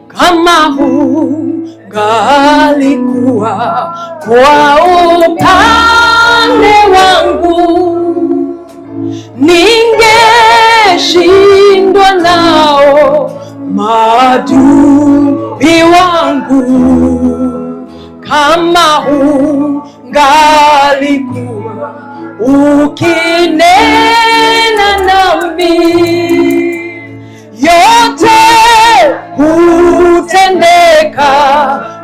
Kama hungalikuwa kwa upande wangu, ningeshindwa nao maadui wangu. Kama hungalikuwa ukinena nami, yote hutendeka,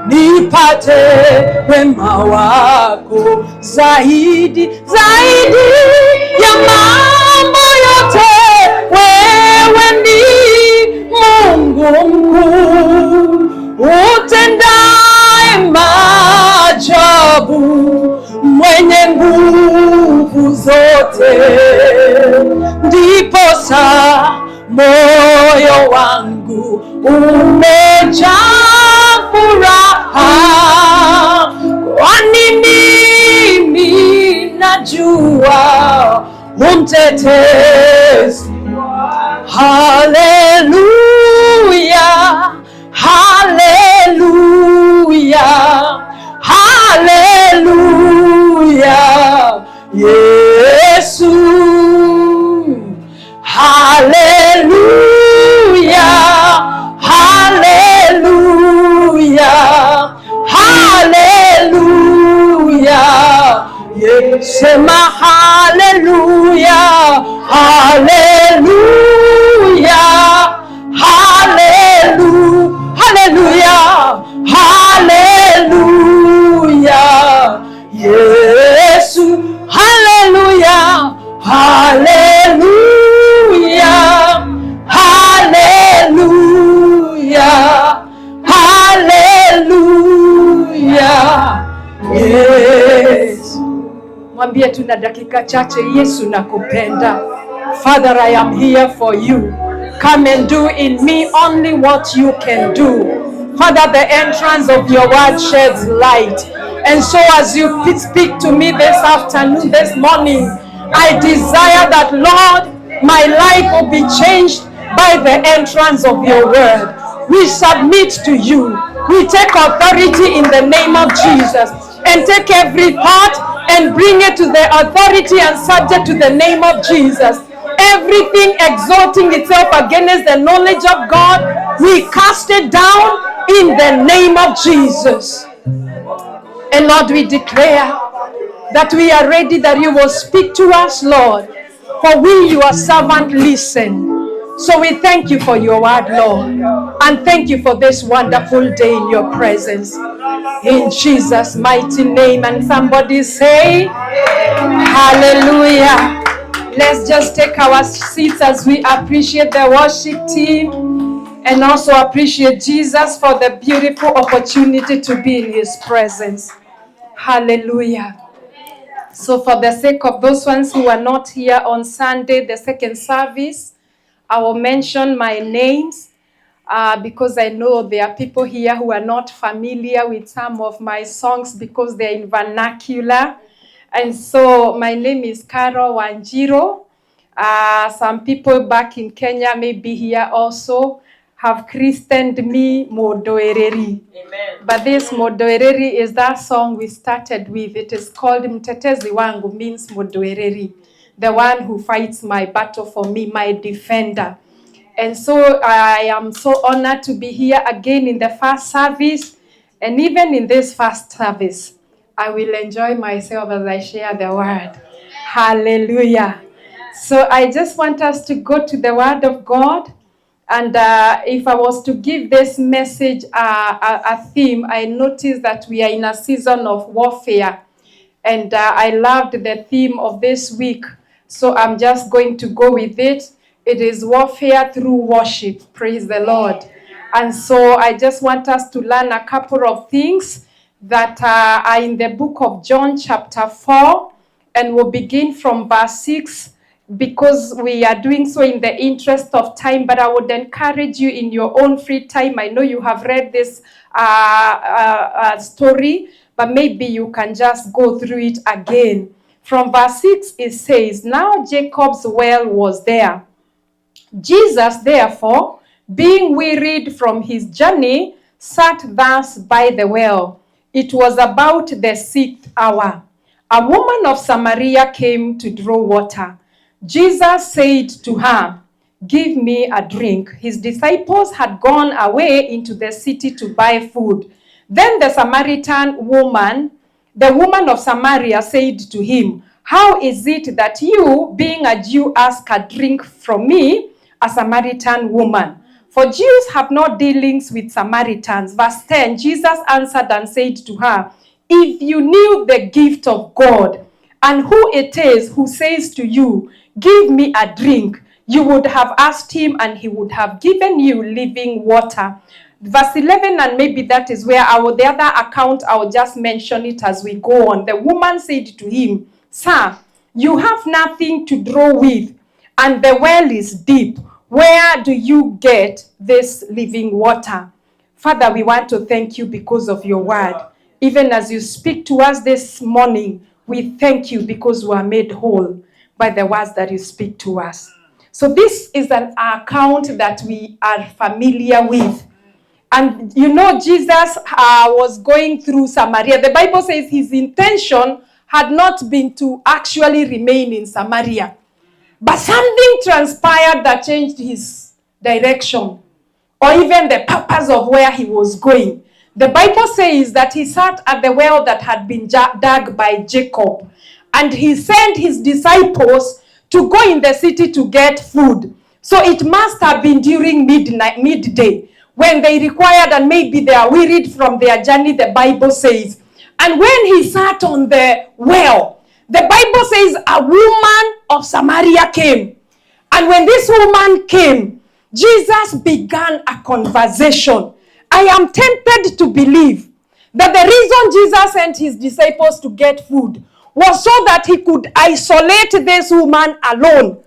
nipate wema wako zaidi ya mambo yote. Wewe ni Mungu mkuu, utendaye maajabu, mwenye nguvu zote. Ndiposa moyo wangu umejaa furaha, kwani mimi najua umtetezi. Haleluya, haleluya, haleluya, Yesu. Haleluya, haleluya, haleluya, sema haleluya, haleluya, haleluya, haleluya, Yesu. Haleluya, haleluya, haleluya, haleluya, yes. Mwambie tuna dakika chache, Yesu nakupenda. Father, I am here for you. Come and do in me only what you can do. Father, the entrance of your word sheds light. And so as you speak to me this afternoon, this morning, I desire that, Lord, my life will be changed by the entrance of your word. We submit to you. We take authority in the name of Jesus and take every thought and bring it to the authority and subject to the name of Jesus. Everything exalting itself against the knowledge of God, we cast it down in the name of Jesus. And Lord, we declare that we are ready, that you will speak to us, Lord, for we, your servant, listen. So we thank you for your word, Lord, and thank you for this wonderful day in your presence. In Jesus' mighty name. And somebody say, hallelujah. Let's just take our seats as we appreciate the worship team and also appreciate Jesus for the beautiful opportunity to be in his presence. Hallelujah. So for the sake of those ones who are not here on Sunday, the second service, I will mention my names because I know there are people here who are not familiar with some of my songs because they're in vernacular. And so my name is Carol Wanjiru. Some people back in Kenya may be here also have christened me Munduiriri. Amen. But this Munduiriri is that song we started with. It is called Mtetezi wangu, means Munduiriri, the one who fights my battle for me, my defender. And so I am so honored to be here again in the first service. And even in this first service, I will enjoy myself as I share the word. Hallelujah. So I just want us to go to the Word of God. And if I was to give this message a theme, I noticed that we are in a season of warfare. And I loved the theme of this week. So I'm just going to go with it. It is warfare through worship. Praise the Lord. And so I just want us to learn a couple of things that are in the book of John chapter 4. And we'll begin from verse 6 because we are doing so in the interest of time. But I would encourage you in your own free time. I know you have read this story, but maybe you can just go through it again. From verse 6, it says, "Now Jacob's well was there. Jesus, therefore, being wearied from his journey, sat thus by the well. It was about the 6th hour. A woman of Samaria came to draw water. Jesus said to her, 'Give me a drink.' His disciples had gone away into the city to buy food. Then the woman of Samaria said to him, 'How is it that you, being a Jew, ask a drink from me, a Samaritan woman? For Jews have no dealings with Samaritans.'" Verse 10, Jesus answered and said to her, "If you knew the gift of God and who it is who says to you, 'Give me a drink,' you would have asked him and he would have given you living water." Verse 11, and maybe that is where the other account, I will just mention it as we go on. The woman said to him, "Sir, you have nothing to draw with, and the well is deep. Where do you get this living water?" Father, we want to thank you because of your word. Even as you speak to us this morning, we thank you because we are made whole by the words that you speak to us. So this is an account that we are familiar with. And you know, Jesus was going through Samaria. The Bible says his intention had not been to actually remain in Samaria. But something transpired that changed his direction, or even the purpose of where he was going. The Bible says that he sat at the well that had been dug by Jacob, and he sent his disciples to go in the city to get food. So it must have been during midday, when they required, and maybe they are wearied from their journey, the Bible says. And when he sat on the well, the Bible says a woman of Samaria came. And when this woman came, Jesus began a conversation. I am tempted to believe that the reason Jesus sent his disciples to get food was so that he could isolate this woman alone.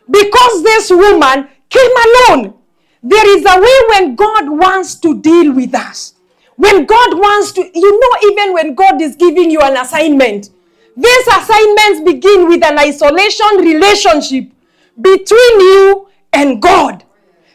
Because this woman came alone. There is a way when God wants to deal with us. When God wants to, even when God is giving you an assignment, these assignments begin with an isolation relationship between you and God.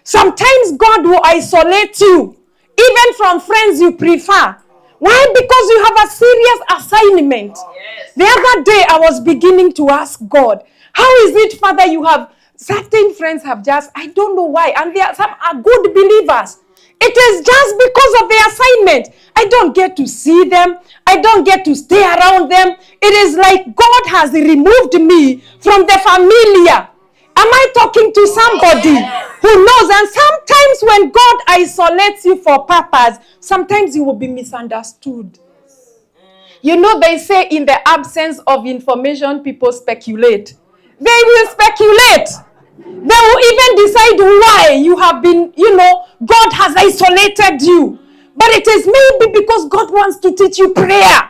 Sometimes God will isolate you, even from friends you prefer. Why? Because you have a serious assignment. Yes. The other day, I was beginning to ask God, how is it, Father, you have certain friends have just, I don't know why, and some are good believers. It is just because of the assignment. I don't get to see them. I don't get to stay around them. It is like God has removed me from the familiar. Am I talking to somebody who knows? And sometimes when God isolates you for purpose, sometimes you will be misunderstood. You know, they say in the absence of information, people speculate. They will speculate. They will even decide why you have been, God has isolated you. But it is maybe because God wants to teach you prayer.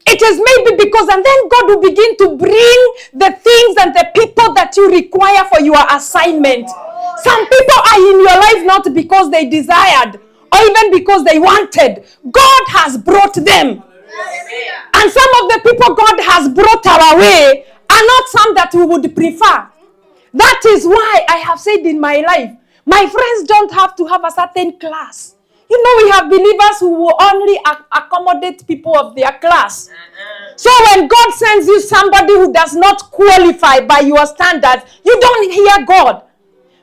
It is maybe because, and then God will begin to bring the things and the people that you require for your assignment. Some people are in your life not because they desired or even because they wanted. God has brought them. And some of the people God has brought our way are not some that we would prefer. That is why I have said in my life, my friends don't have to have a certain class. We have believers who will only accommodate people of their class. So when God sends you somebody who does not qualify by your standards, you don't hear God.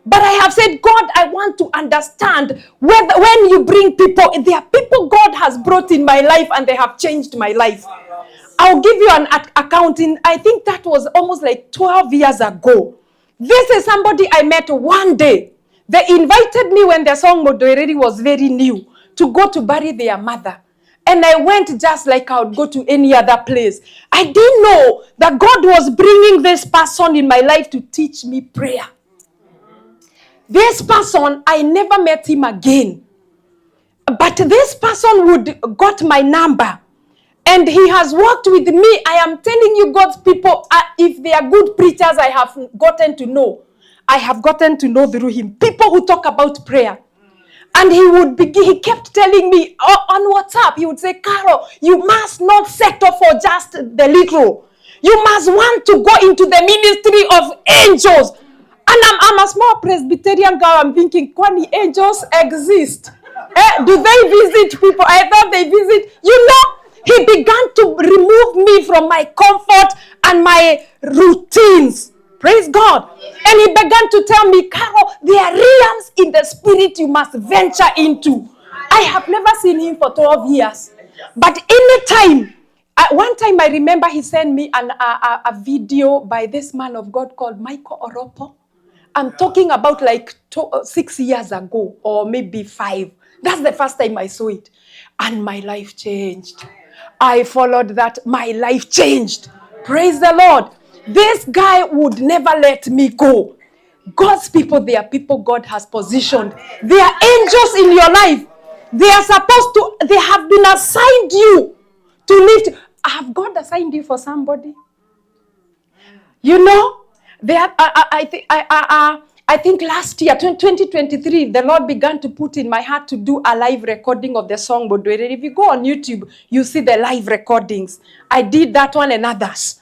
But I have said, God, I want to understand when you bring people, there are people God has brought in my life and they have changed my life. I'll give you an account I think that was almost like 12 years ago. This is somebody I met one day. They invited me when the song Munduiriri was very new to go to bury their mother. And I went just like I would go to any other place. I didn't know that God was bringing this person in my life to teach me prayer. This person, I never met him again. But this person got my number. And he has worked with me. I am telling you, God's people, if they are good preachers, I have gotten to know. I have gotten to know through him. People who talk about prayer. And he kept telling me on WhatsApp, he would say, Carol, you must not settle for just the little. You must want to go into the ministry of angels. And I'm a small Presbyterian girl. I'm thinking, kwani angels exist? Do they visit people? I thought they visit. He began to remove me from my comfort and my routines. Praise God. And he began to tell me, Carol, there are realms in the spirit you must venture into. I have never seen him for 12 years. But anytime, one time I remember he sent me a video by this man of God called Michael Oropo. I'm talking about like 6 years ago or maybe 5. That's the first time I saw it. And my life changed. I followed that. My life changed. Praise the Lord. This guy would never let me go. God's people, they are people God has positioned. They are angels in your life. They have been assigned you to lift. Have God assigned you for somebody? I think last year, 2023, the Lord began to put in my heart to do a live recording of the song Munduiriri. If you go on YouTube, you see the live recordings. I did that one and others.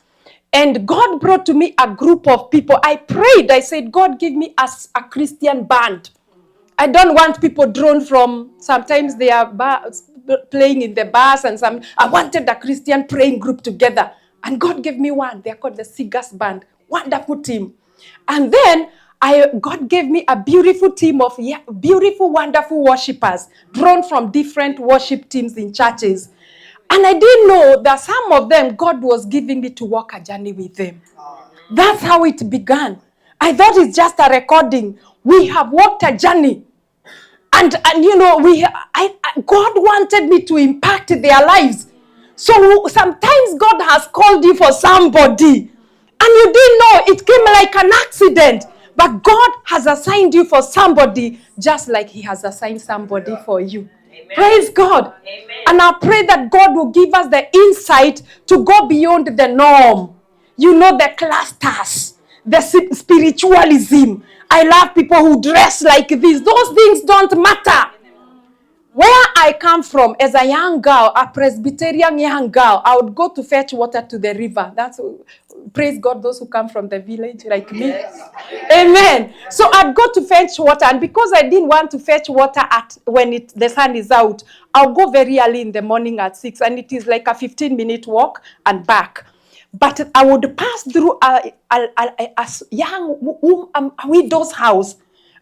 And God brought to me a group of people. I prayed. I said, God, give me a Christian band. I don't want people drawn from, sometimes they are playing in the bars and some. I wanted a Christian praying group together. And God gave me one. They're called the Singers Band. Wonderful team. And then God gave me a beautiful team of beautiful, wonderful worshipers drawn from different worship teams in churches. And I didn't know that some of them, God was giving me to walk a journey with them. That's how it began. I thought it's just a recording. We have walked a journey. And God wanted me to impact their lives. So sometimes God has called you for somebody. And you didn't know, it came like an accident. But God has assigned you for somebody, just like he has assigned somebody for you. Amen. Praise God. Amen. And I pray that God will give us the insight to go beyond the norm. The clusters, the spiritualism. I love people who dress like this. Those things don't matter. Where I come from, as a young girl, a Presbyterian young girl, I would go to fetch water to the river. Praise God, those who come from the village like me. Yes. Amen. So I'd go to fetch water. And because I didn't want to fetch water when the sun is out, I'll go very early in the morning at 6. And it is like a 15-minute walk and back. But I would pass through a widow's house.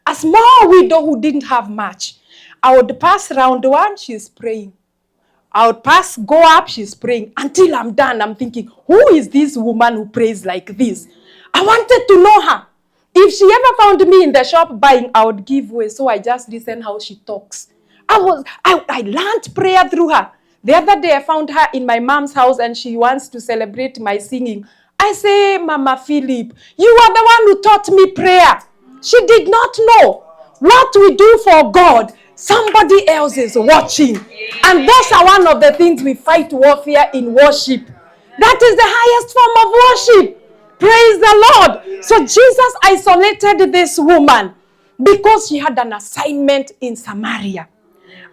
A small widow who didn't have much. I would pass round one, she's praying. I would go up, she's praying. Until I'm done, I'm thinking, who is this woman who prays like this? I wanted to know her. If she ever found me in the shop buying, I would give way. So I just listen how she talks. I learned prayer through her. The other day I found her in my mom's house and she wants to celebrate my singing. I say, Mama Philip, you are the one who taught me prayer. She did not know what we do for God. Somebody else is watching. And those are one of the things we fight warfare in worship. That is the highest form of worship. Praise the Lord. So Jesus isolated this woman because she had an assignment in Samaria.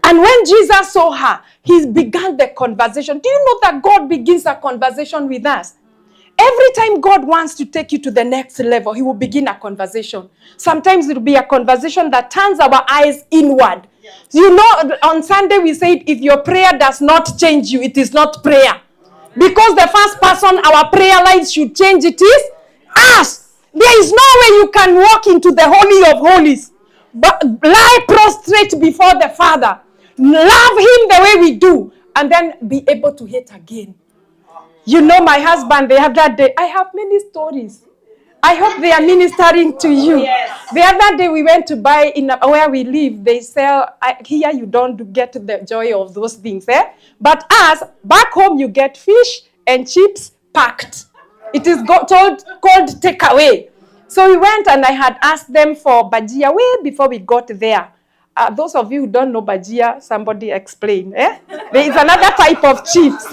And when Jesus saw her, he began the conversation. Do you know that God begins a conversation with us? Every time God wants to take you to the next level, he will begin a conversation. Sometimes it will be a conversation that turns our eyes inward. On Sunday we said, if your prayer does not change you, it is not prayer. Because the first person our prayer lives should change, it is us. There is no way you can walk into the Holy of Holies, but lie prostrate before the Father, love him the way we do, and then be able to hate again. My husband the other day, I have many stories. I hope they are ministering to you. Yes. The other day we went to buy where we live. They sell, here you don't get the joy of those things. But us, back home you get fish and chips packed. It is called takeaway. So we went and I had asked them for bajia way before we got there. Those of you who don't know bajia, somebody explain. There is another type of chips.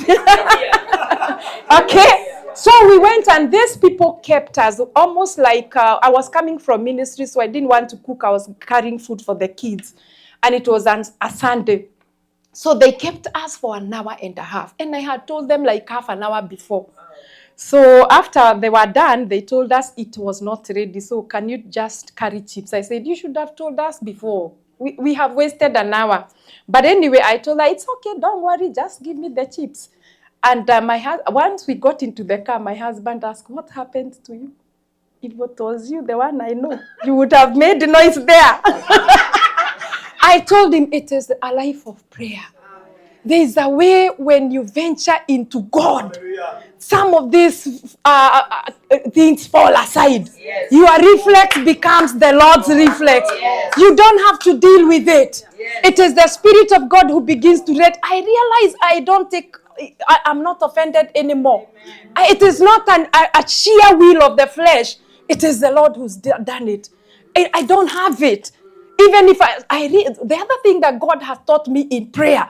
Okay. So we went and these people kept us almost like I was coming from ministry, so I didn't want to cook. I was carrying food for the kids. And it was a Sunday. So they kept us for an hour and a half. And I had told them like half an hour before. So after they were done, they told us it was not ready. So can you just carry chips? I said, you should have told us before. We have wasted an hour. But anyway, I told her, it's okay, don't worry, just give me the chips. And once we got into the car, my husband asked, what happened to you? If it was you, the one I know, you would have made noise there. I told him it is a life of prayer. There is a way when you venture into God. Some of these things fall aside. Yes. Your reflex becomes the Lord's reflex. Yes. You don't have to deal with it. Yes. It is the Spirit of God who begins to read. I realize I'm not offended anymore. It is not a sheer will of the flesh. It is the Lord who's done it. I don't have it. Even if the other thing that God has taught me in prayer,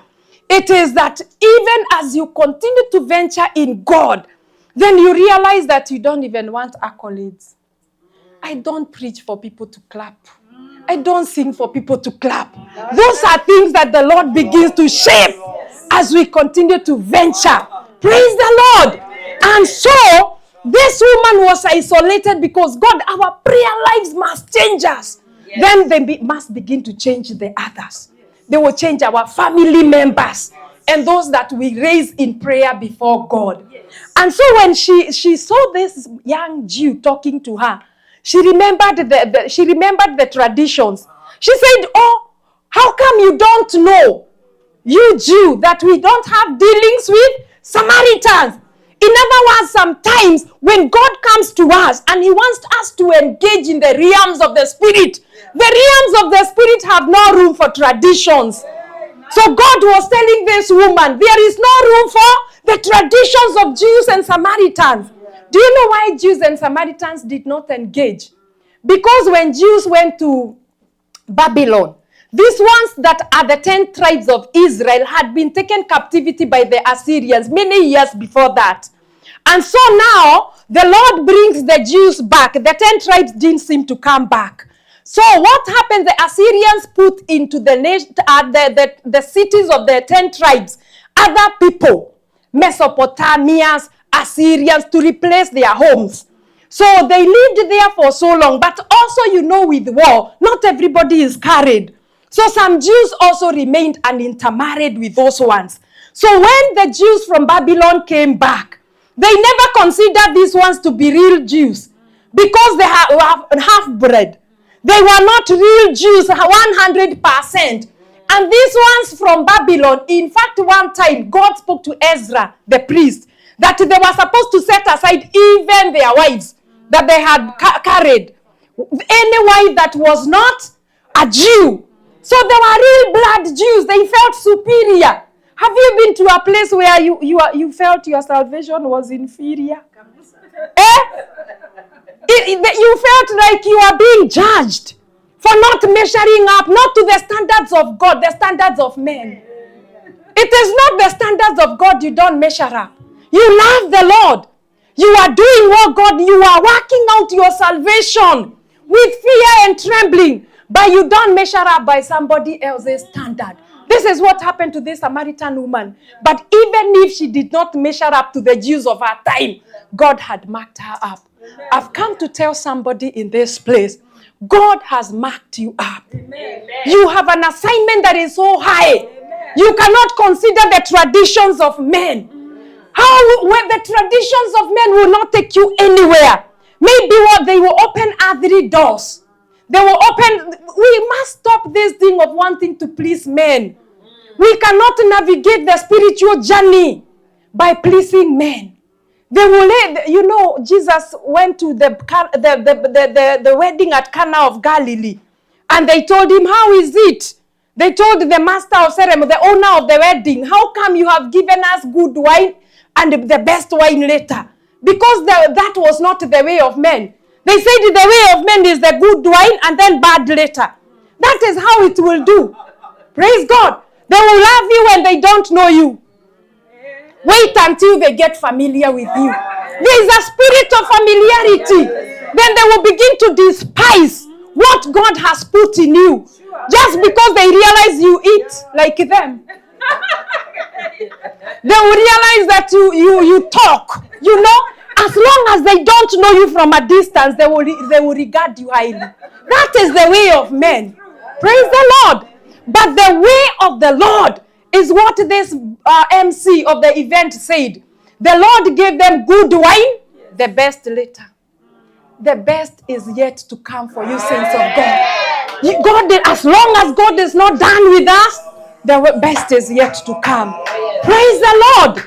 it is that even as you continue to venture in God, then you realize that you don't even want accolades. I don't preach for people to clap. I don't sing for people to clap. Those are things that the Lord begins to shape as we continue to venture. Praise the Lord. And so, this woman was isolated because God, our prayer lives must change us. Then they must begin to change the others. They will change our family members and those that we raise in prayer before God. And so when she saw this young Jew talking to her, she remembered the traditions. She said, oh, how come you don't know, you Jew, that we don't have dealings with Samaritans? In other words, sometimes when God comes to us and he wants us to engage in the realms of the Spirit, the realms of the Spirit have no room for traditions. So God was telling this woman, there is no room for the traditions of Jews and Samaritans. Do you know why Jews and Samaritans did not engage? Because when Jews went to Babylon, these ones that are the 10 tribes of Israel had been taken captivity by the Assyrians many years before that. And so now the Lord brings the Jews back. The 10 tribes didn't seem to come back. So what happened? The Assyrians put into the cities of the 10 tribes other people, Mesopotamians, Assyrians, to replace their homes. So they lived there for so long. But also, with war, not everybody is carried. So some Jews also remained and intermarried with those ones. So when the Jews from Babylon came back, they never considered these ones to be real Jews because they were half-bred. They were not real Jews 100%. And these ones from Babylon, in fact, one time, God spoke to Ezra, the priest, that they were supposed to set aside even their wives that they had carried. Any wife that was not a Jew. So they were real blood Jews. They felt superior. Have you been to a place where you felt your salvation was inferior? You felt like you are being judged for not measuring up, not to the standards of God, the standards of men. It is not the standards of God you don't measure up. You love the Lord. You are doing what God, you are working out your salvation with fear and trembling, but you don't measure up by somebody else's standard. This is what happened to this Samaritan woman. But even if she did not measure up to the Jews of her time, God had marked her up. I've come to tell somebody in this place, God has marked you up. Amen. You have an assignment that is so high. Amen. You cannot consider the traditions of men. When the traditions of men will not take you anywhere. Maybe they will open other doors. They will open. We must stop this thing of wanting to please men. We cannot navigate the spiritual journey by pleasing men. They will, Jesus went to the wedding at Cana of Galilee, and they told him, how is it? They told the master of ceremony, the owner of the wedding, how come you have given us good wine and the best wine later? Because that was not the way of men. They said the way of men is the good wine and then bad later. That is how it will do. Praise God. They will love you when they don't know you. Wait until they get familiar with you. There is a spirit of familiarity. Then they will begin to despise what God has put in you. Just because they realize you eat like them. They will realize that you talk. As long as they don't know you from a distance, they will regard you highly. That is the way of men. Praise the Lord. But the way of the Lord is what this MC of the event said. The Lord gave them good wine, the best later. The best is yet to come for you, saints of God. As long as God is not done with us, the best is yet to come. Praise the Lord.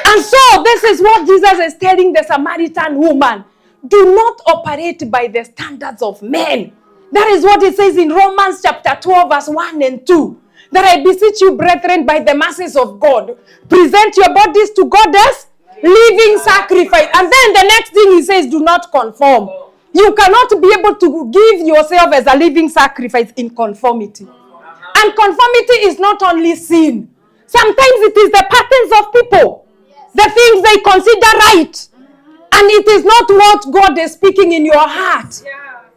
And so this is what Jesus is telling the Samaritan woman. Do not operate by the standards of men. That is what it says in Romans chapter 12 verse 1 and 2. That I beseech you, brethren, by the mercies of God, present your bodies to God as living sacrifice. And then the next thing he says, do not conform. You cannot be able to give yourself as a living sacrifice in conformity. And conformity is not only sin. Sometimes it is the patterns of people. The things they consider right. And it is not what God is speaking in your heart.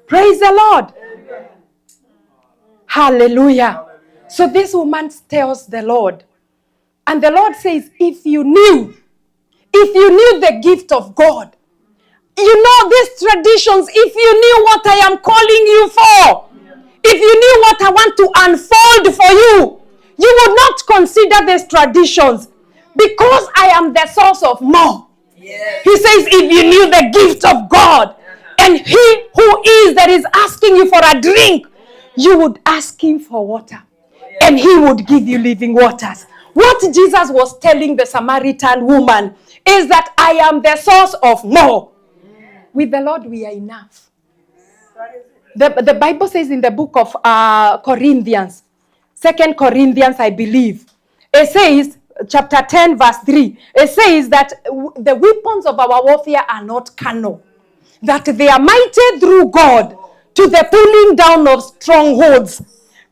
Praise the Lord. Hallelujah. So this woman tells the Lord. And the Lord says, if you knew the gift of God, these traditions, if you knew what I am calling you for, if you knew what I want to unfold for you, you would not consider these traditions because I am the source of more. Yes. He says, if you knew the gift of God and he who is that is asking you for a drink, you would ask him for water and he would give you living waters. What Jesus was telling the Samaritan woman is that I am the source of more. With the Lord, we are enough. The Bible says in the book of Corinthians, 2 Corinthians, I believe, it says, chapter 10, verse 3, it says that the weapons of our warfare are not carnal, that they are mighty through God to the pulling down of strongholds,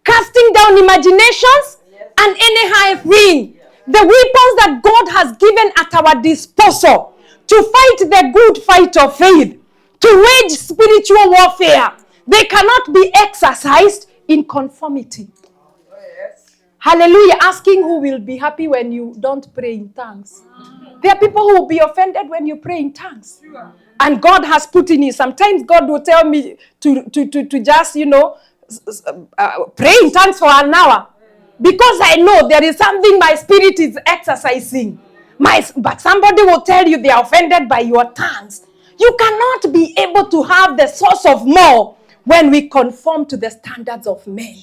casting down imaginations and any high thing. The weapons that God has given at our disposal to fight the good fight of faith, to wage spiritual warfare, they cannot be exercised in conformity. Hallelujah. Asking who will be happy when you don't pray in tongues. There are people who will be offended when you pray in tongues. And God has put in you. Sometimes God will tell me to just, pray in tongues for an hour. Because I know there is something my spirit is exercising. But somebody will tell you they are offended by your tongues. You cannot be able to have the source of more when we conform to the standards of men.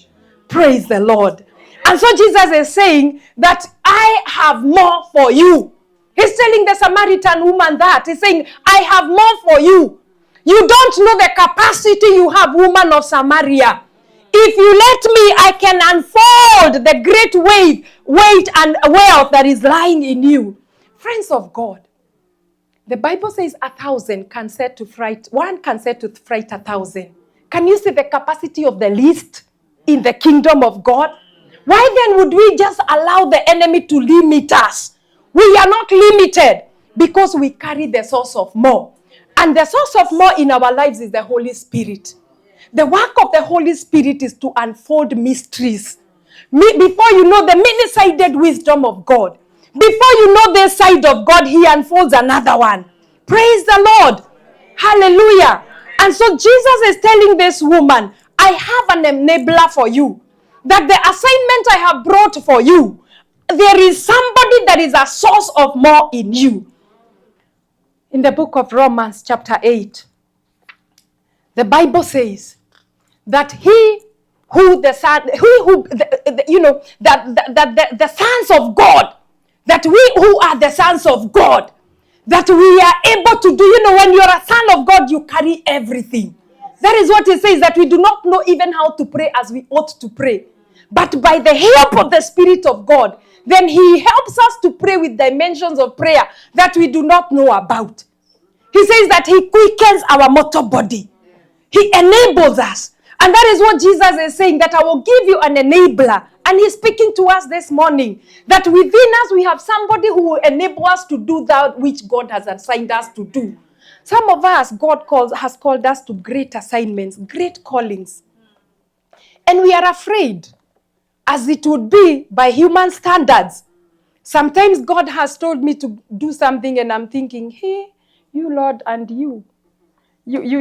Praise the Lord. And so Jesus is saying that I have more for you. He's telling the Samaritan woman that. He's saying, I have more for you. You don't know the capacity you have, woman of Samaria. If you let me, I can unfold the great weight and wealth that is lying in you. Friends of God, the Bible says 1,000 can set to fright. One can set to fright 1,000. Can you see the capacity of the least in the kingdom of God? Why then would we just allow the enemy to limit us? We are not limited because we carry the source of more. And the source of more in our lives is the Holy Spirit. The work of the Holy Spirit is to unfold mysteries. Before you know the many-sided wisdom of God, before you know this side of God, he unfolds another one. Praise the Lord. Hallelujah. And so Jesus is telling this woman, I have an enabler for you. That the assignment I have brought for you, there is somebody that is a source of more in you. In the book of Romans chapter 8, the Bible says that the sons of God, that we who are the sons of God, that we are able to do. You know, when you're a son of God, you carry everything. That is what it says, that we do not know even how to pray as we ought to pray. But by the help of the Spirit of God, then he helps us to pray with dimensions of prayer that we do not know about. He says that he quickens our mortal body. He enables us. And that is what Jesus is saying, that I will give you an enabler. And he's speaking to us this morning, that within us we have somebody who will enable us to do that which God has assigned us to do. Some of us, God has called us to great assignments, great callings. And we are afraid, as it would be by human standards. Sometimes God has told me to do something and I'm thinking, hey, you Lord, and you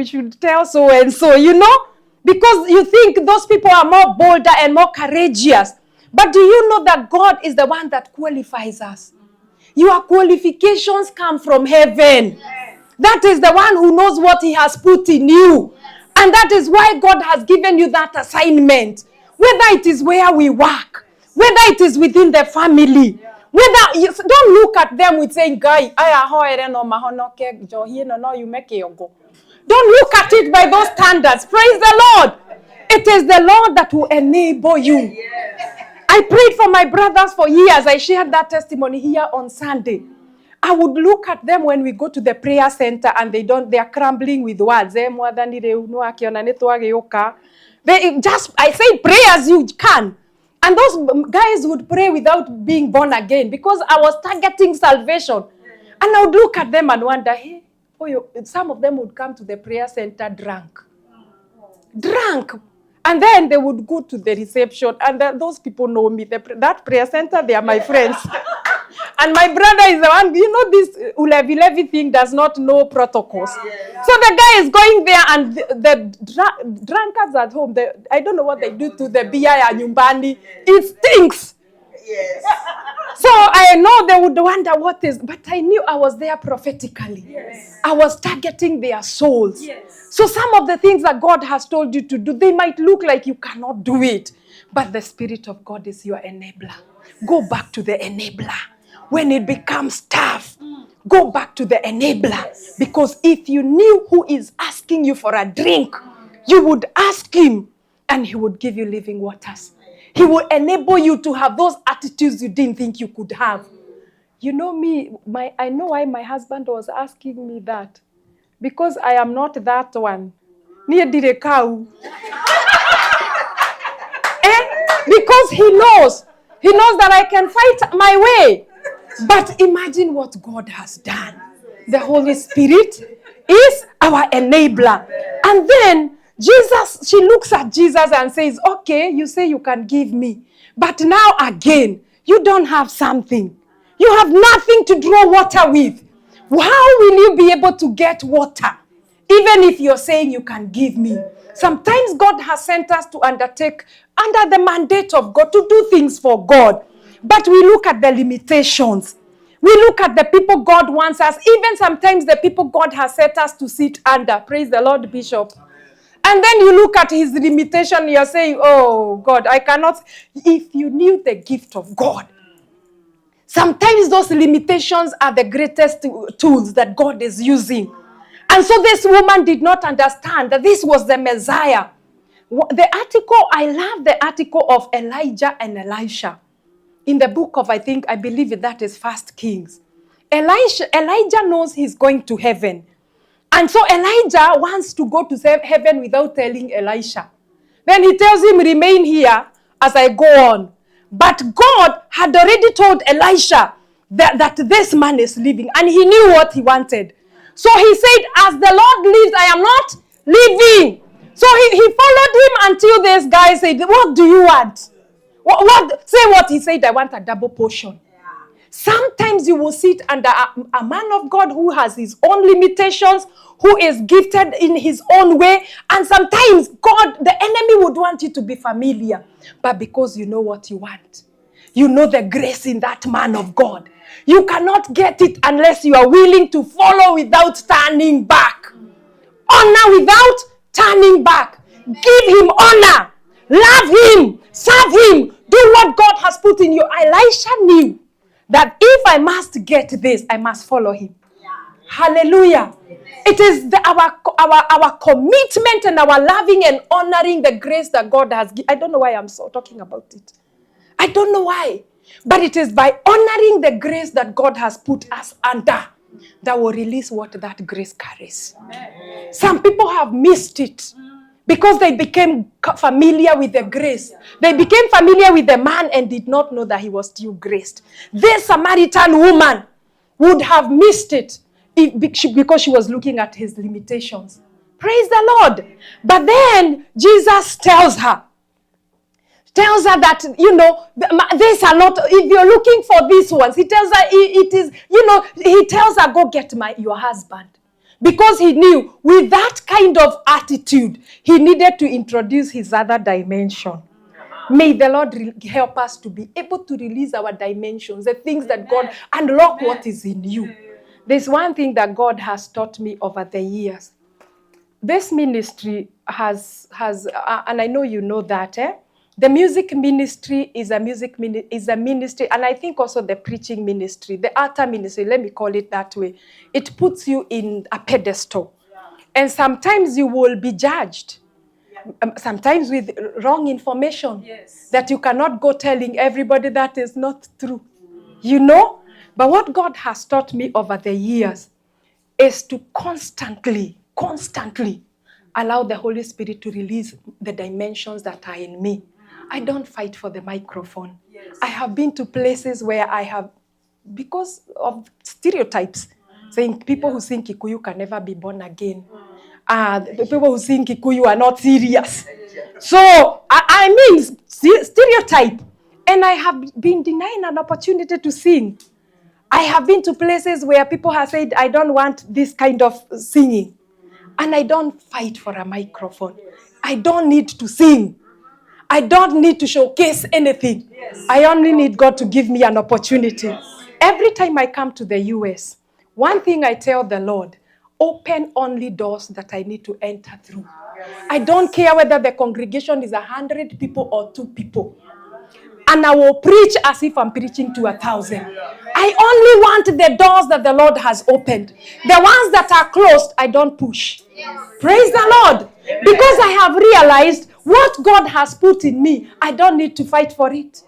should tell so and so, you know, because you think those people are more bolder and more courageous. But do you know that God is the one that qualifies us? Your qualifications come from heaven. That is the one who knows what he has put in you. And that is why God has given you that assignment. Whether it is where we work, whether it is within the family, whether you don't look at them with saying, "Guy, you make it go." Don't look at it by those standards. Praise the Lord. It is the Lord that will enable you. I prayed for my brothers for years. I shared that testimony here on Sunday. I would look at them when we go to the prayer center and they are crumbling with words. They just, I say, pray as you can. And those guys would pray without being born again because I was targeting salvation. And I would look at them and wonder, hey, some of them would come to the prayer center drunk. And then they would go to the reception. And those people know me. That prayer center, they are my friends. And my brother is the one, you know, this Ulevi thing does not know protocols. Yes. So the guy is going there and the drunkards at home, I don't know what they do to the beer and nyumbani. It stinks. Yes. So I know they would wonder what is, but I knew I was there prophetically. Yes. I was targeting their souls. Yes. So some of the things that God has told you to do, they might look like you cannot do it, but the Spirit of God is your enabler. Go back to the enabler. When it becomes tough, go back to the enabler. Because if you knew who is asking you for a drink, you would ask him and he would give you living waters. He will enable you to have those attitudes you didn't think you could have. You know me, I know why my husband was asking me that. Because I am not that one. Because he knows that I can fight my way. But imagine what God has done. The Holy Spirit is our enabler. And then she looks at Jesus and says, okay, you say you can give me. But now again, you don't have something. You have nothing to draw water with. How will you be able to get water? Even if you're saying you can give me. Sometimes God has sent us to undertake under the mandate of God to do things for God. But we look at the limitations. We look at the people God wants us. Even sometimes the people God has set us to sit under. Praise the Lord, Bishop. And then you look at his limitation. You're saying, oh, God, I cannot. If you knew the gift of God. Sometimes those limitations are the greatest tools that God is using. And so this woman did not understand that this was the Messiah. I love the article of Elijah and Elisha. In the book of, I believe that is 1 Kings. Elijah knows he's going to heaven. And so Elijah wants to go to heaven without telling Elisha. Then he tells him, remain here as I go on. But God had already told Elisha that this man is leaving. And he knew what he wanted. So he said, as the Lord lives, I am not leaving. So he followed him until this guy said, what do you want? Say what he said, I want a double portion. Yeah. Sometimes you will sit under a man of God who has his own limitations, who is gifted in his own way. And sometimes the enemy would want you to be familiar. But because you know what you want, you know the grace in that man of God. You cannot get it unless you are willing to follow without turning back. Honor without turning back. Give him honor. Love him. Serve him. Do what God has put in you. Elisha knew that if I must get this, I must follow him. Yeah. Hallelujah. It is our commitment and our loving and honoring the grace that God has given. I don't know why I'm so talking about it. I don't know why. But it is by honoring the grace that God has put us under that will release what that grace carries. Amen. Some people have missed it because they became familiar with the grace. They became familiar with the man and did not know that he was still graced. This Samaritan woman would have missed it because she was looking at his limitations. Praise the Lord. But then Jesus tells her that, these are not, if you're looking for these ones, he tells her he tells her, go get your husband. Because he knew with that kind of attitude, he needed to introduce his other dimension. May the Lord help us to be able to release our dimensions, the things that God, unlock what is in you. There's one thing that God has taught me over the years. This ministry has and I know you know that, the music ministry is a ministry, and I think also the preaching ministry, the altar ministry, let me call it that way. It puts you in a pedestal. And sometimes you will be judged. Sometimes with wrong information that you cannot go telling everybody that is not true. But what God has taught me over the years is to constantly allow the Holy Spirit to release the dimensions that are in me. I don't fight for the microphone. I have been to places where I have, because of stereotypes, saying people who sing Kikuyu can never be born again. The people who sing Kikuyu are not serious. So, I mean, stereotype. And I have been denying an opportunity to sing. I have been to places where people have said, I don't want this kind of singing. And I don't fight for a microphone. I don't need to sing. I don't need to showcase anything. I only need God to give me an opportunity. Every time I come to the US, one thing I tell the Lord, open only doors that I need to enter through. I don't care whether the congregation is 100 people or 2 people. And I will preach as if I'm preaching to 1,000. I only want the doors that the Lord has opened. The ones that are closed, I don't push. Praise the Lord. Because I have realized what God has put in me, I don't need to fight for it.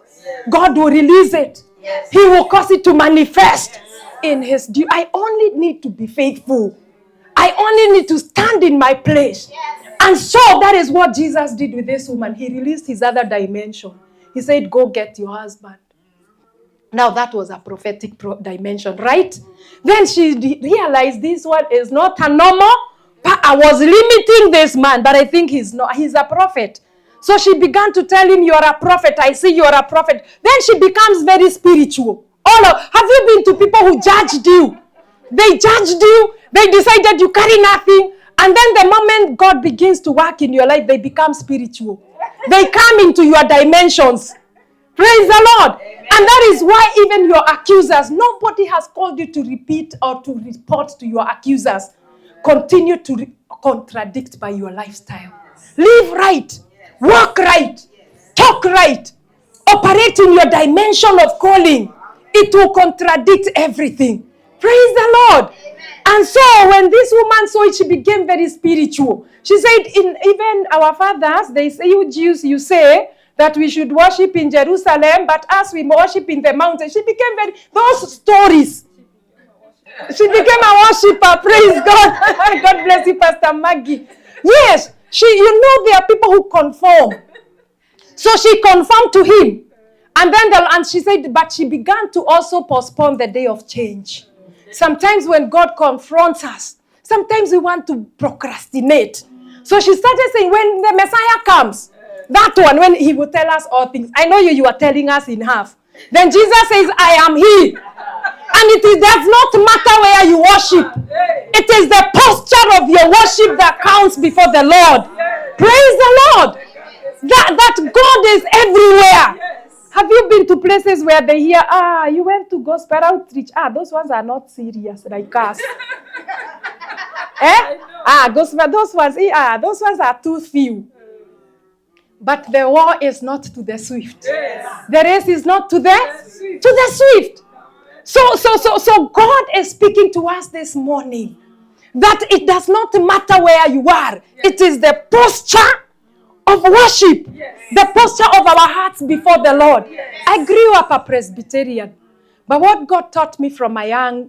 God will release it. He will cause it to manifest in his due. I only need to be faithful. I only need to stand in my place. And so that is what Jesus did with this woman. He released his other dimension. He said, go get your husband. Now that was a prophetic dimension, right? Then she realized this one is not a normal. I was limiting this man, but I think he's a prophet. So she began to tell him, you are a prophet. I see you are a prophet. Then she becomes very spiritual. Have you been to people who judged you? They judged you. They decided you carry nothing. And then the moment God begins to work in your life, they become spiritual. They come into your dimensions. Praise the Lord. Amen. And that is why even your accusers, nobody has called you to repeat or to report to your accusers. Continue to contradict by your lifestyle. Live right. Walk right. Talk right. Operate in your dimension of calling. It will contradict everything. Praise the Lord. Amen. And so when this woman saw it, she became very spiritual. She said, even our fathers, they say, you Jews, you say that we should worship in Jerusalem, but us we worship in the mountain. She became those stories. She became a worshiper. Praise God. God bless you, Pastor Maggie. Yes, there are people who conform. So she conformed to him. And she said, but she began to also postpone the day of change. Sometimes when God confronts us, sometimes we want to procrastinate. So she started saying, when the Messiah comes, that one, when he will tell us all things. I know you are telling us in half. Then Jesus says, I am he. And it does not matter where you worship. It is the posture of your worship that counts before the Lord. Praise the Lord. That God is everywhere. Have you been to places where they hear, you went to gospel outreach. Those ones are not serious like us. Gospel, those ones are too few. But the war is not to the swift. The race is not to the swift. So God is speaking to us this morning that it does not matter where you are. It is the posture of worship, the posture of our hearts before the Lord. I grew up a Presbyterian, but what God taught me from a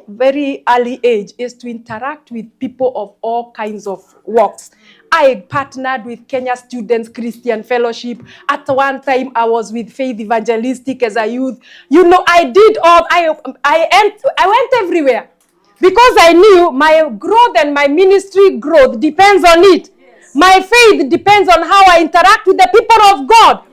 very early age is to interact with people of all kinds of walks. I partnered with Kenya Students Christian Fellowship. At one time, I was with Faith Evangelistic as a youth. I did all. I went everywhere because I knew my growth and my ministry growth depends on it. My faith depends on how I interact with the people of God.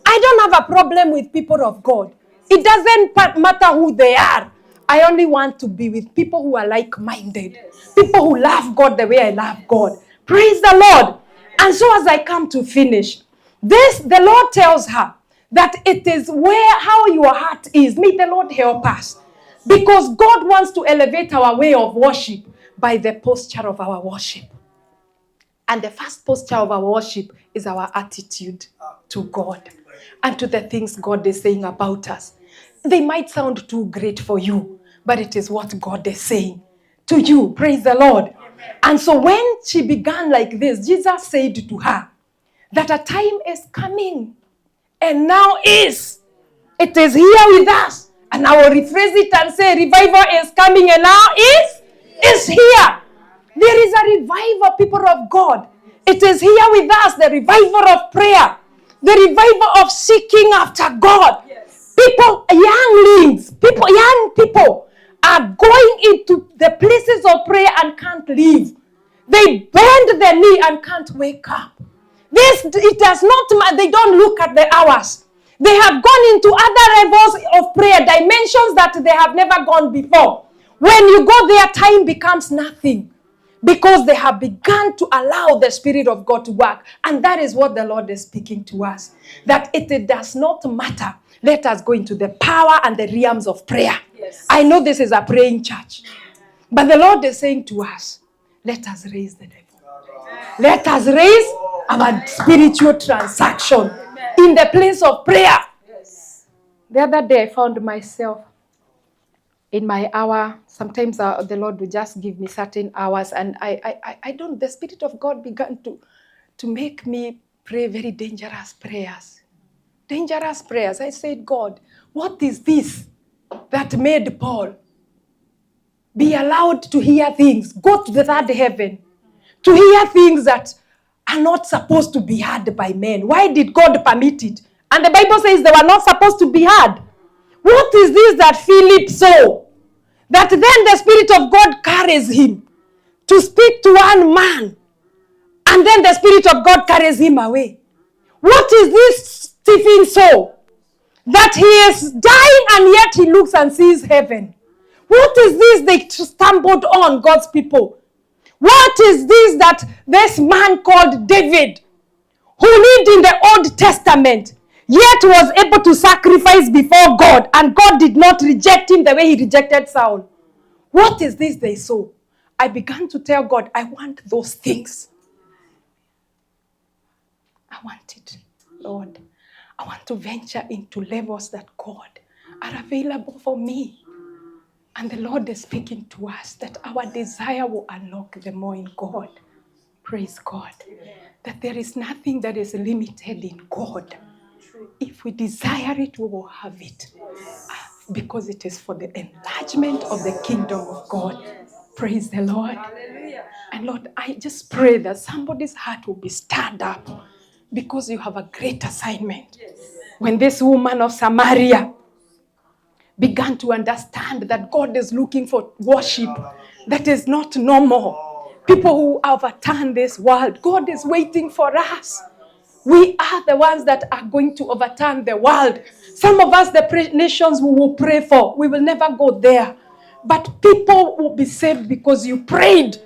I don't have a problem with people of God. It doesn't matter who they are. I only want to be with people who are like-minded. People who love God the way I love God. Praise the Lord. And so as I come to finish, the Lord tells her that it is how your heart is. May the Lord help us. Because God wants to elevate our way of worship by the posture of our worship. And the first posture of our worship is our attitude to God and to the things God is saying about us. They might sound too great for you, but it is what God is saying to you. Praise the Lord. And so when she began like this, Jesus said to her that a time is coming and now is. It is here with us. And I will rephrase it and say revival is coming and now is here. There is a revival, people of God. It is here with us, the revival of prayer, the revival of seeking after God. Yes. People, young people are going into the places of prayer and can't leave. They bend their knee and can't wake up. It does not matter. They don't look at the hours. They have gone into other levels of prayer, dimensions that they have never gone before. When you go there, time becomes nothing. Because they have begun to allow the Spirit of God to work. And that is what the Lord is speaking to us. That it does not matter. Let us go into the power and the realms of prayer. Yes. I know this is a praying church. But the Lord is saying to us, let us raise the devil. Let us raise our spiritual transaction in the place of prayer. Yes. The other day I found myself in my hour. Sometimes the Lord will just give me certain hours, and I don't. The Spirit of God began to make me pray very dangerous prayers. Dangerous prayers. I said, God, what is this that made Paul be allowed to hear things, go to the third heaven, to hear things that are not supposed to be heard by men? Why did God permit it? And the Bible says they were not supposed to be heard. What is this that Philip saw? That then the Spirit of God carries him to speak to one man. And then the Spirit of God carries him away. What is this Stephen saw? That he is dying and yet he looks and sees heaven. What is this they stumbled on, God's people? What is this that this man called David, who lived in the Old Testament, yet was able to sacrifice before God, and God did not reject him the way he rejected Saul? What is this they saw? I began to tell God, I want those things. I want it, Lord. I want to venture into levels that, God, are available for me. And the Lord is speaking to us that our desire will unlock the more in God. Praise God. That there is nothing that is limited in God. If we desire it, we will have it. Because it is for the enlargement of the kingdom of God. Praise the Lord. And Lord, I just pray that somebody's heart will be stirred up because you have a great assignment. When this woman of Samaria began to understand that God is looking for worship that is not normal. People who overturn this world, God is waiting for us. We are the ones that are going to overturn the world. Some of us, the nations we will pray for, we will never go there. But people will be saved because you prayed.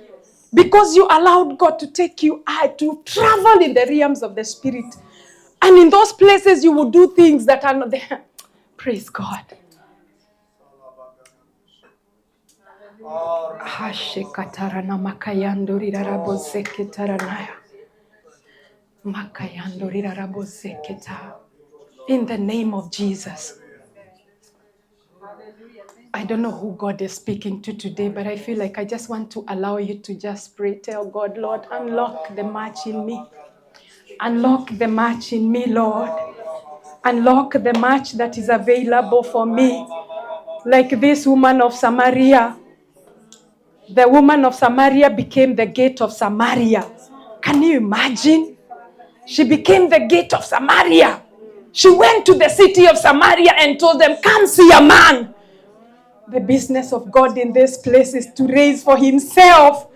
Because you allowed God to take you out, to travel in the realms of the Spirit. And in those places, you will do things that are not there. Praise God. In the name of Jesus. I don't know who God is speaking to today, but I feel like I just want to allow you to just pray. Tell God, Lord, unlock the match in me. Unlock the match in me, Lord. Unlock the match that is available for me. Like this woman of Samaria. The woman of Samaria became the gate of Samaria. Can you imagine? She became the gate of Samaria. She went to the city of Samaria and told them, come see a man. The business of God in this place is to raise for himself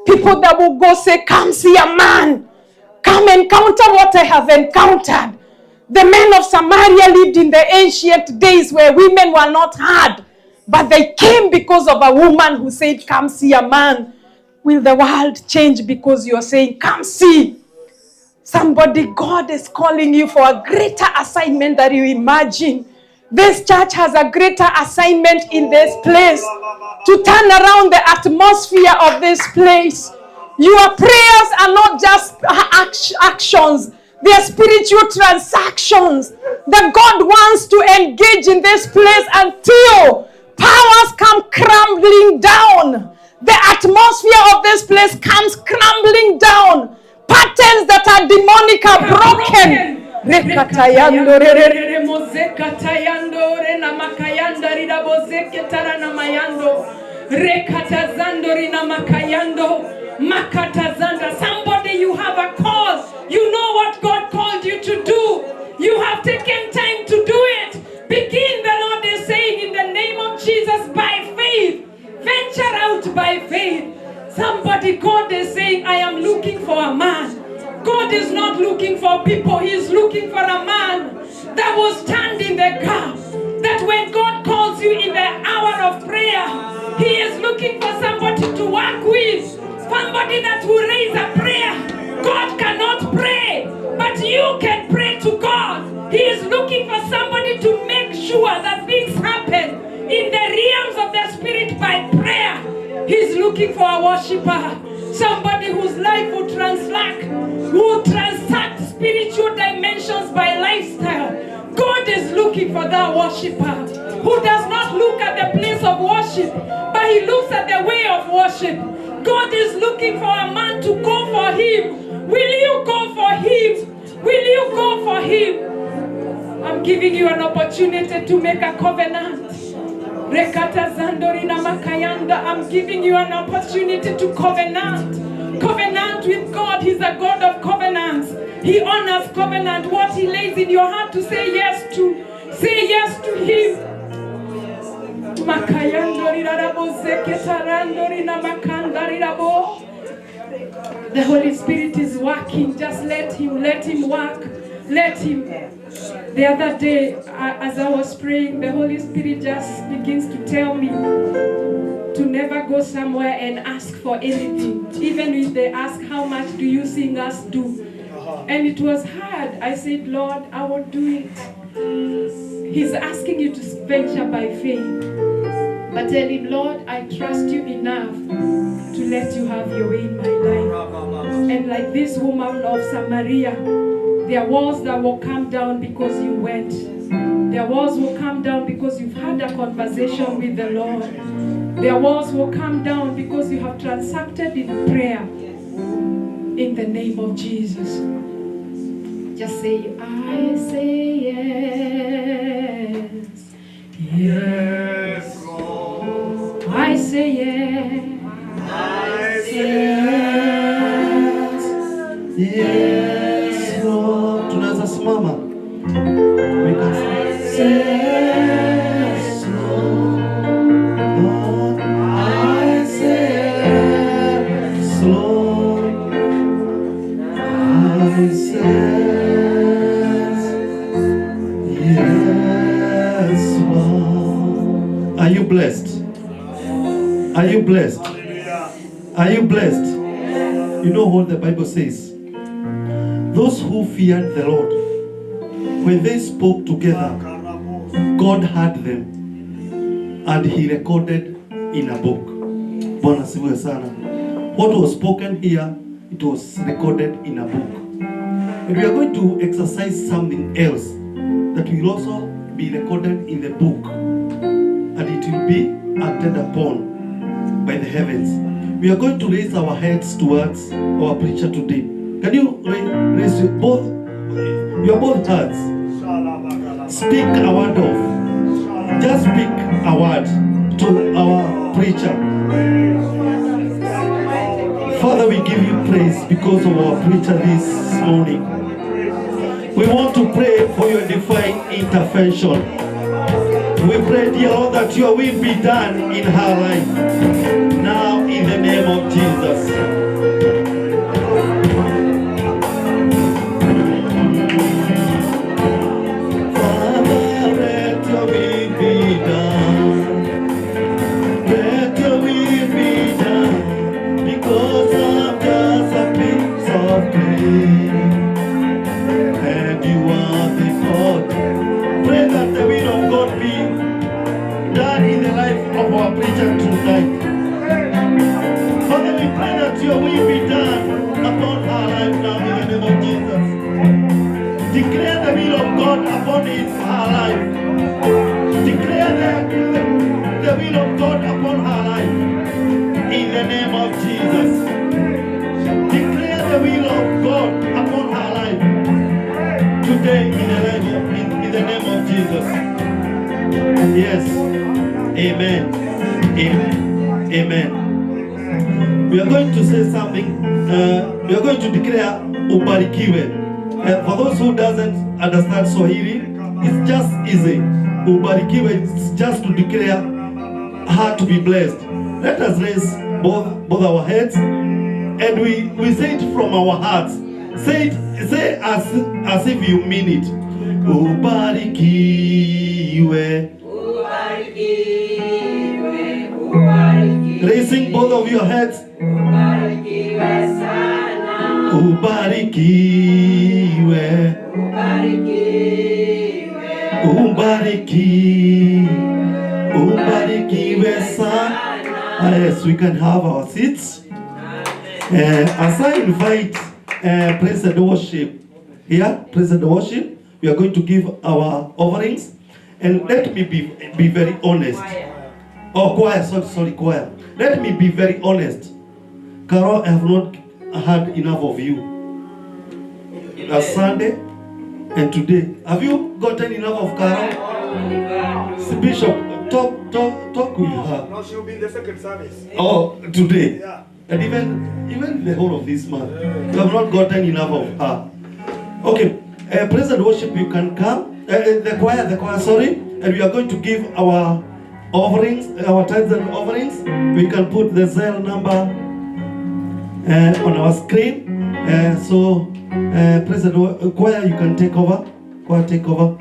people that will go say, come see a man. Come encounter what I have encountered. The men of Samaria lived in the ancient days where women were not heard. But they came because of a woman who said, come see a man. Will the world change because you're saying, come see? Somebody, God is calling you for a greater assignment that you imagine. This church has a greater assignment in this place to turn around the atmosphere of this place. Your prayers are not just actions. They are spiritual transactions that God wants to engage in this place until powers come crumbling down. The atmosphere of this place comes crumbling down. Patterns that are demonic are broken. Rekatayando re mozekatayando re namakayanda rida bozeketara namayando rekatazando rina makayando makatazanda. Somebody, you have a cause. You know what God called you to do. You have taken time to do it. Begin, the Lord is saying, in the name of Jesus, by faith. Venture out by faith. Somebody, God is saying, I am looking for a man. God is not looking for people. He is looking for a man that will stand in the gap. That when God calls you in the hour of prayer, He is looking for somebody to work with. Somebody that will raise a prayer. God cannot pray, but you can pray to God. He is looking for somebody to make sure that things happen in the realms of the Spirit by prayer. He's looking for a worshiper. Somebody whose life will transact spiritual dimensions by lifestyle. God is looking for that worshiper who does not look at the place of worship, but he looks at the way of worship. God is looking for a man to go for him. Will you go for him? Will you go for him? I'm giving you an opportunity to make a covenant. I'm giving you an opportunity to covenant. Covenant with God. He's a God of covenants. He honors covenant. What he lays in your heart to say yes to. Say yes to him. The Holy Spirit is working. Just let him work. Let him. The other day, as I was praying, the Holy Spirit just begins to tell me to never go somewhere and ask for anything. Even if they ask, how much do you sing us do? And it was hard. I said, Lord, I will do it. He's asking you to venture by faith. But tell him, Lord, I trust you enough to let you have your way in my life. And like this woman of Samaria, there are walls that will come down because you went. Their walls will come down because you've had a conversation with the Lord. Their walls will come down because you have transacted in prayer. In the name of Jesus. Just say, I say yes. Yes, Lord. I say yes. I say yes. Yes, Lord. Tunaweza simama. I say yes, Lord. I say yes, Lord. I say yes, Lord. Are you blessed? Are you blessed? Are you blessed? You know what the Bible says? Those who feared the Lord, when they spoke together, God heard them and he recorded in a book. Bwana sifiwe sana. What was spoken here, it was recorded in a book. And we are going to exercise something else that will also be recorded in the book. And it it will be acted upon by the heavens. We are going to raise our heads towards our preacher today. Can you raise your both hands? Speak a word of. Just speak a word to our preacher. Father, we give you praise because of our preacher this morning. We want to pray for your divine intervention. We pray, dear Lord, that your will be done in her life. Now, in the name of Jesus. Father, let your will be done. Let your will be done. Because I'm just a piece of clay. And you are the God. Pray that the will of God be done in the life of our preacher tonight. Father, we pray that your will be done upon her life now in the name of Jesus. Declare the will of God upon her life. Declare the will of God upon her life in the name of Jesus. Declare the will of God upon her life today in the name of Jesus. Yes. Amen. Amen. Amen. We are going to say something. We are going to declare ubarikiwe. For those who doesn't understand Swahili, it's just easy. Ubarikiwe is just to declare her to be blessed. Let us raise both our heads and we say it from our hearts. Say as if you mean it. Ubarikiwe. Raising both of your heads. Ubarikiwe. Ubarikiwe sana. Yes, we can have our seats. As I invite praise and worship here, praise and worship, we are going to give our offerings. And let me be very honest. Oh, choir, sorry, choir. Let me be very honest. Carol, I have not had enough of you. Last Sunday and today. Have you gotten enough of Carol? Bishop, talk with her. No, she'll be in the second service. Oh, today. Yeah. And even the whole of this month. You have not gotten enough of her. Okay, praise and worship, you can come. The choir, sorry. And we are going to give our offerings, our tithes and offerings. We can put the Zelle number on our screen. So, praise and choir, you can take over. Choir, take over.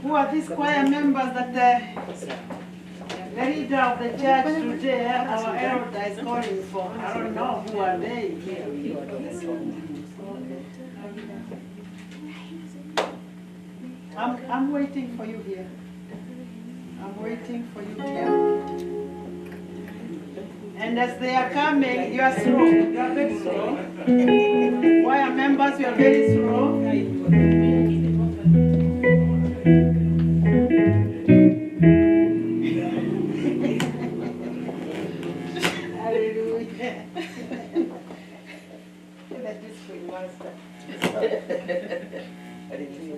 Who are these choir members that the leader of the church today, our elder, is calling for? I don't know who are they. I'm waiting for you here. I'm waiting for you here. And as they are coming, you are slow. You are very slow. Choir members, you are very slow. Hallelujah. That is for you, Master. Hallelujah.